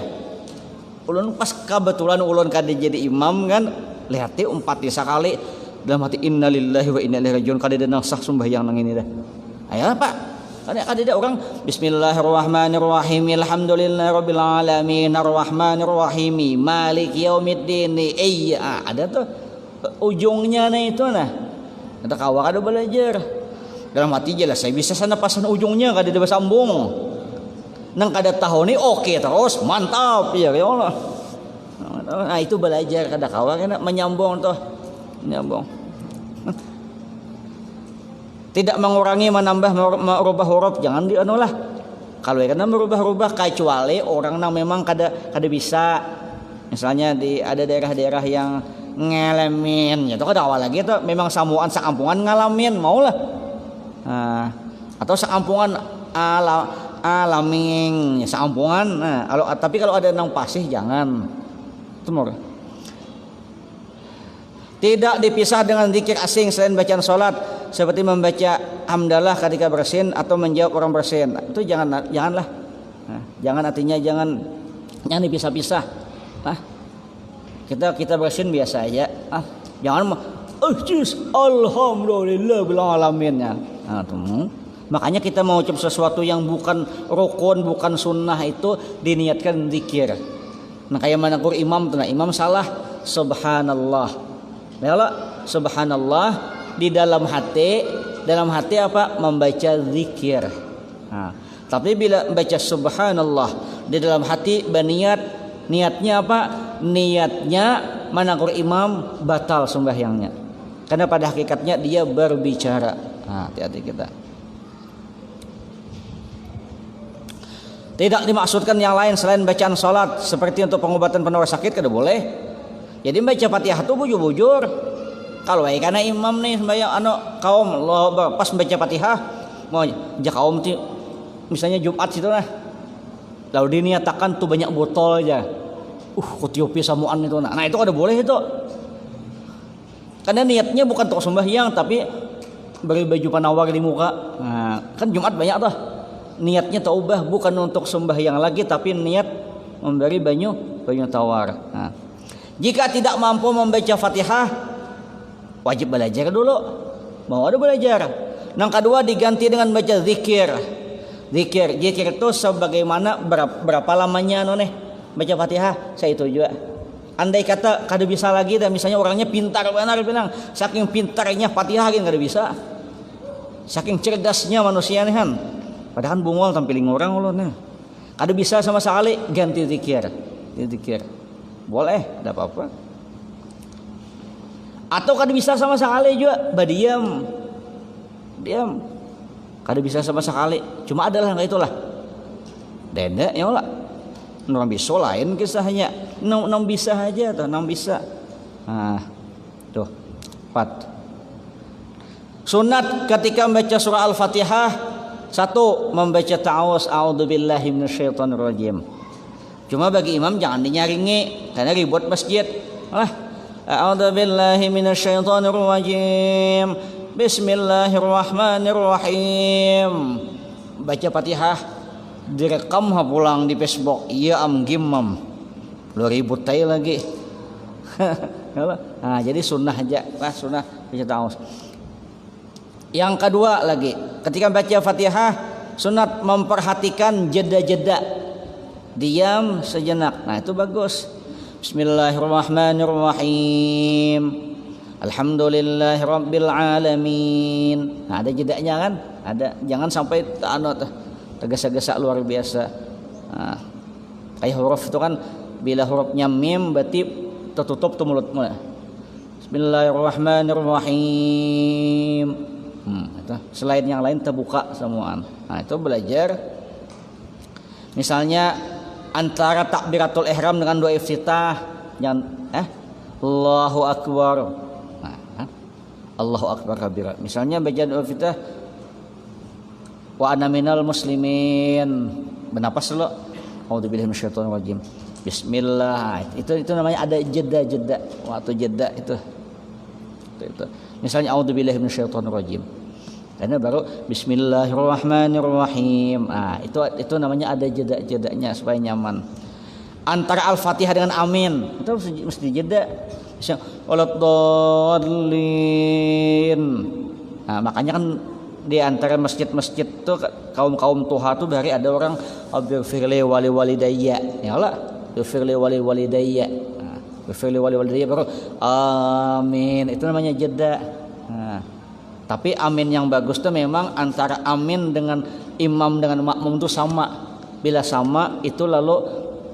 Ulun pas kebetulan ulun kada jadi imam kan, lihat 4 sekali dalam hati innalillahi wa inna ilaihi rajiun kada nang sah sembahyang nang ini dah. Ayo Pak. Ada orang Bismillahirrahmanirrahim alhamdulillahirabbil alamin arrahmanirrahim maliki yaumiddin iya ada tuh ujungnya nah itu nah. Kata kawa kada belajar. Dalam hati jelas saya bisa sana pasan ujungnya kada ada bersambung. Nang kada tahu nih oke terus mantap ya Allah. Nah itu belajar kada kawa kena menyambung tuh. Menyambung. Tidak mengurangi menambah merubah huruf jangan dianulah. Kalau karena merubah-rubah kecuali orang yang memang kada bisa. Misalnya ada daerah-daerah yang ngalamin. Ya itu kan awal lagi itu memang samuan sakampungan ngalamin maulah. Nah, atau sakampungan alaming ya sakampungan. Nah, tapi kalau ada nang pasih jangan. Itu mau. Tidak dipisah dengan zikir asing selain bacaan salat seperti membaca hamdalah ketika bersin atau menjawab orang bersin. Itu janganlah. Nah, jangan artinya jangan dipisah-pisah. Nah, kita bersin biasa aja. Jangan alhamdulillah bilang alaminnya. Nah, makanya kita mau ucap sesuatu yang bukan rukun, bukan sunnah itu diniatkan zikir. Nah, kayak mana imam tuh, nah, imam salah subhanallah. Nah, subhanallah di dalam hati apa? Membaca zikir. Nah, tapi bila membaca subhanallah di dalam hati niatnya apa? Niatnya menegur imam batal sembahyangnya. Karena pada hakikatnya dia berbicara. Nah, hati-hati kita. Tidak dimaksudkan yang lain selain bacaan salat seperti untuk pengobatan penawar sakit kada boleh. Jadi baca Fatihah tuh bujur-bujur. Kalau karena imam nih sembahyang kaum Allah pas baca Fatihah mau jak kaum tuh misalnya Jumat situ lah. Lalu diniatakan tuh banyak botol aja. Kutiopi samuan itu. Nah, itu kada boleh itu. Karena niatnya bukan untuk sembahyang tapi beri baju penawar di muka. Nah, kan Jumat banyak tuh. Niatnya taubah bukan untuk sembahyang lagi tapi niat memberi baju tawar. Nah, jika tidak mampu membaca Fatihah, wajib belajar dulu. Mau ada belajar. Yang kedua diganti dengan baca zikir. Zikir itu sebagaimana berapa lamanya baca Fatihah, saya itu juga. Andai kata kada bisa lagi dan misalnya orangnya pintar benar bilang, saking pintarnya Fatihah kan kada bisa. Saking cerdasnya manusia nih kan. Padahal bungol tampiling orang ulun. Kada bisa sama sekali, ganti zikir. Zikir. Boleh, tidak apa-apa. Atau kada bisa sama sekali juga, diam. Kada bisa sama sekali. Cuma adalah itulah. Denda ya lah. Orang bisa lain kisahnya. Nang bisa aja tuh, nang bisa. Nah, tuh 4. Sunat ketika membaca surah Al-Fatihah, 1 membaca ta'awuz a'udzubillahi minasyaitonirrajim. Cuma bagi imam jangan dinyaringi karena ribut masjid. A'udzubillahi minasyaitonirrajim. Bismillahirrahmanirrahim. Baca Fatihah direkam pulang di Facebook. Iya gimam. Lu ribut tay lagi. Nah, jadi sunnah aja. Sunnah baca ta'awuz. Yang kedua lagi, ketika baca Fatihah sunat memperhatikan jeda-jeda. Diam sejenak. Nah, itu bagus. Bismillahirrahmanirrahim. Alhamdulillahirabbil alamin. Nah, ada jedanya kan? Ada. Jangan sampai tergesa-gesa luar biasa. Nah, kayak huruf itu kan bila hurufnya mim berarti tertutup tuh mulutmu. Bismillahirrahmanirrahim. Itu. Selain yang lain terbuka semuaan. Nah, itu belajar. Misalnya antara takbiratul ihram dengan doa iftitah yang Allahu akbar. Nah, Allahu akbar kabira. Misalnya baca doa iftitah wa ana minal muslimin. Bernapas dulu. A'udzubillahi minasyaitonir rajim. Bismillah. Itu namanya ada jeda-jeda. Waktu jeda itu. Misalnya a'udzubillahi minasyaitonir rajim. Karena baru bismillahirrahmanirrahim. Nah, itu namanya ada jeda-jedanya supaya nyaman. Antara Al-Fatihah dengan amin itu mesti jeda. Misalnya waladdallin. Nah, makanya kan di antara masjid-masjid tuh kaum tuha tuh dari ada orang firli wali walidayya. Ya Allah, firli wali walidayya. Nah, firli wali walidayya baru amin. Itu namanya jeda. Nah, tapi amin yang bagus tuh memang antara amin dengan imam dengan makmum itu sama. Bila sama itu lalu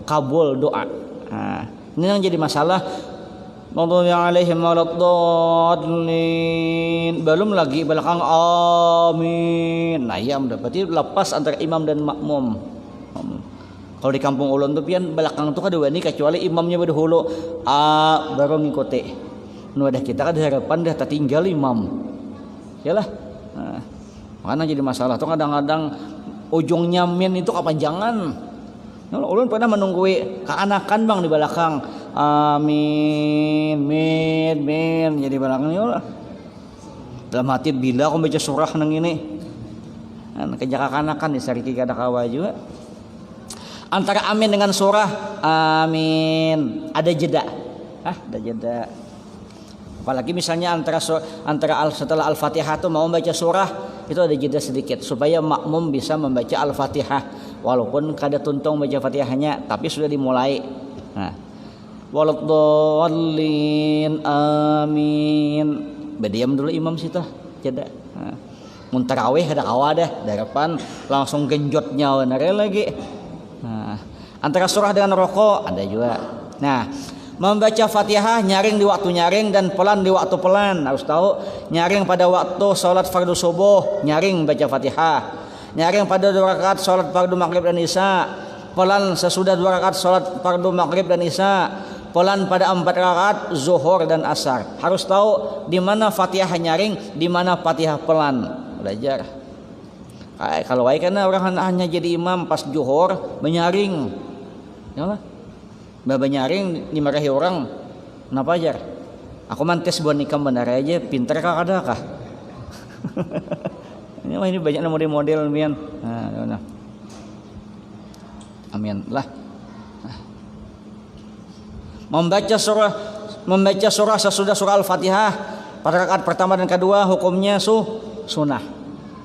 kabul doa. Nah, ini yang jadi masalah. Maghdubi alaihim waladdallin. Belum lagi belakang amin. Nah, ya berarti lepas antara imam dan makmum. Kalau di kampung ulun tuh pian belakang tuh kada wani kecuali imamnya berdahulu baru ngikuti. Nu ada kita kan di harapan dah tertinggal imam. Yalah. Nah, makanya jadi masalah tuh kadang-kadang ujungnya min itu kepanjangan. Ulun pernah menunggui keanakan bang di belakang. Amin, min jadi belakang ya lah. Dalam hati bila aku baca surah nang ini. Nah, kerja kanakan di sariki kada kawa juga. Antara amin dengan surah amin ada jeda. Ada jeda. Apalagi misalnya setelah Al-Fatihah itu mau membaca surah itu ada jeda sedikit supaya makmum bisa membaca Al-Fatihah walaupun kada tuntung baca Fatihahnya tapi sudah dimulai. Nah, waladdallin amin. Badiam dulu imam situ jeda. Nah, mun tarawih ada kawa dah depan langsung genjotnya benar lagi. Nah, antara surah dengan rokok ada juga. Nah, membaca Fatihah nyaring di waktu nyaring dan pelan di waktu pelan. Harus tahu nyaring pada waktu salat fardu subuh, nyaring baca Fatihah. Nyaring pada 2 rakaat salat fardu maghrib dan isya. Pelan sesudah 2 rakaat salat fardu maghrib dan isya. Pelan pada 4 rakaat zuhur dan asar. Harus tahu di mana Fatihah nyaring, di mana Fatihah pelan. Belajar. Kalau wae karena orang hanya jadi imam pas zuhur menyaring. Ya lah. Baba nyaring dimarahi orang. Kenapa ajar? Aku mantes buat nikah benar aja, pintar kah ada kah? Ini banyak model-model mian. Nah. Amin lah. Membaca surah sesudah surah Al-Fatihah pada rakaat pertama dan kedua hukumnya sunnah.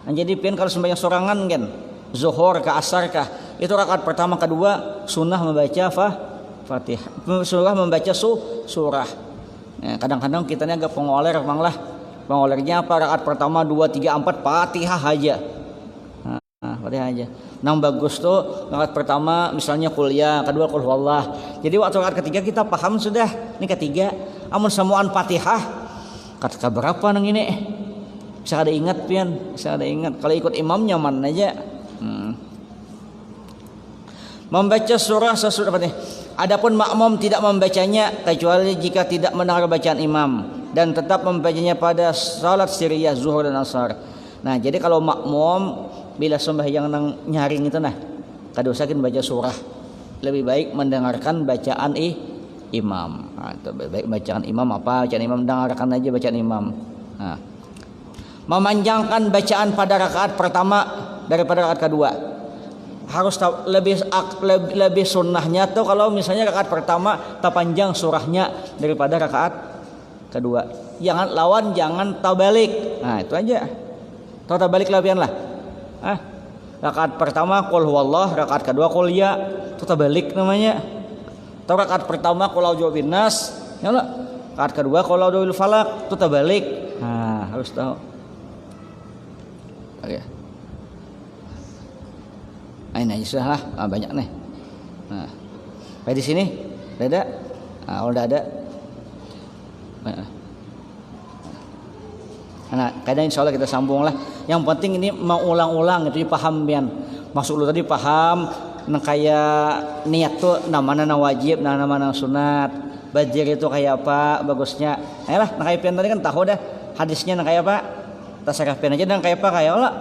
Nah, jadi pian kalau sembahyang sorangan kan zuhur ke asar kah itu rakaat pertama kedua sunnah membaca Fatihah, surah membaca surah. Nah, kadang-kadang kita ni agak pengoler bang lah. Pengolernya apa rakaat pertama 2, 3, 4 Fatihah aja. Nah, Fatihah aja. Nang bagus tuh rakaat pertama misalnya kuliah, kedua qul huwallah. Jadi waktu rakaat ketiga kita paham sudah. Ini ketiga, amun samuan Fatihah kata berapa nang ini? Bisa ada ingat pian, bisa ada ingat. Kalau ikut imam nyaman aja. Membaca surah sesudah Fatihah. Adapun makmum tidak membacanya kecuali jika tidak mendengar bacaan imam dan tetap membacanya pada salat siriyah zuhur dan asar. Nah, jadi kalau makmum bila sembahyang nang nyaring itu nah kada usahakan baca surah. Lebih baik mendengarkan bacaan imam. Nah, itu lebih baik bacaan imam apa? Bacaan imam dengarkan aja bacaan imam. Nah, memanjangkan bacaan pada rakaat pertama daripada rakaat kedua. Harus lebih sunnahnya tuh kalau misalnya rakaat pertama terpanjang surahnya daripada rakaat kedua. Jangan lawan, jangan tabalik. Nah, itu aja. Tahu tabalik lapian lah. Rakaat pertama qul huwallah, rakaat kedua qul ya. Itu tabalik namanya. Tahu rakaat pertama qul a'udzu binnas, ya enggak? Rakaat kedua qul a'udzu bil falaq, itu tabalik. Nah, harus tahu. Oke. Ini sudah lah, banyak nih. Nah, di sini ada, udah ada. Nah, kadang insya Allah kita sambung lah. Yang penting ini mau ulang-ulang itu paham bian. Maksud lu tadi paham, nang kayak niat tuh namanya nang wajib, namanya nang sunat. Bajir itu kayak apa bagusnya. Ayolah, nang kayak pian tadi kan tahu dah hadisnya nang kayak apa. Tasarah pian aja nang kayak apa kayak Allah.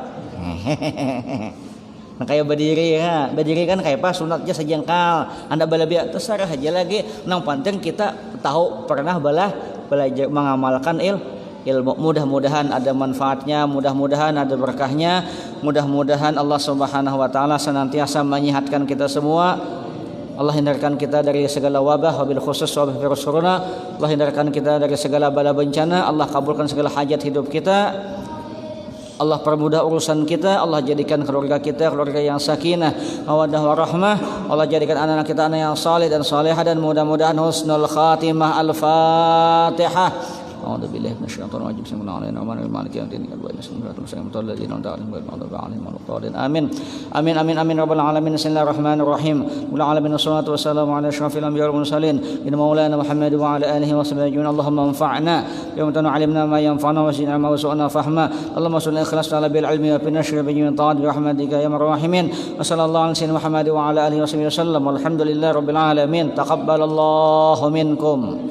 Nah kayak berdiri ya, berdiri kan kayak apa sunatnya sejengkal. Anda belajar terserah aja lagi. Nang penting kita tahu pernah belajar mengamalkan ilmu. Mudah-mudahan ada manfaatnya, mudah-mudahan ada berkahnya, mudah-mudahan Allah Subhanahu wa taala senantiasa menyehatkan kita semua. Allah hindarkan kita dari segala wabah, wabil khusus wabah virus corona. Allah hindarkan kita dari segala bala bencana. Allah kabulkan segala hajat hidup kita. Allah permudah urusan kita. Allah jadikan keluarga kita keluarga yang sakinah, mawaddah warahmah. Allah jadikan anak-anak kita anak yang saleh dan salehah dan mudah-mudahan husnul khatimah. Al-Fatihah. A'udzu billahi minasyaitonir rajim. Bismillahirrahmanirrahim. Maliki yaumiddin. Amin. Amin amin amin rabbal alamin. Bismillahirrahmanirrahim. Alamin wassalatu wassalamu ala asyrafil anbiya'i wal mursalin. Inna maulana Muhammad wa ala alihi wa sahbihi ajma'in. Allahumma anfa'na bima ta'allamna ma yanfa'una wa zidna ma wasu'na fahma. Allahumma salli ikhlasna bil ilmi wa bin nashri bi ta'at bi rahmatika ya arrahimin. Wa sallallahu ala sayyidina Muhammad wa ala alihi wa sahbihi wasallam. Walhamdulillahi rabbil alamin. Taqabbalallahu minkum.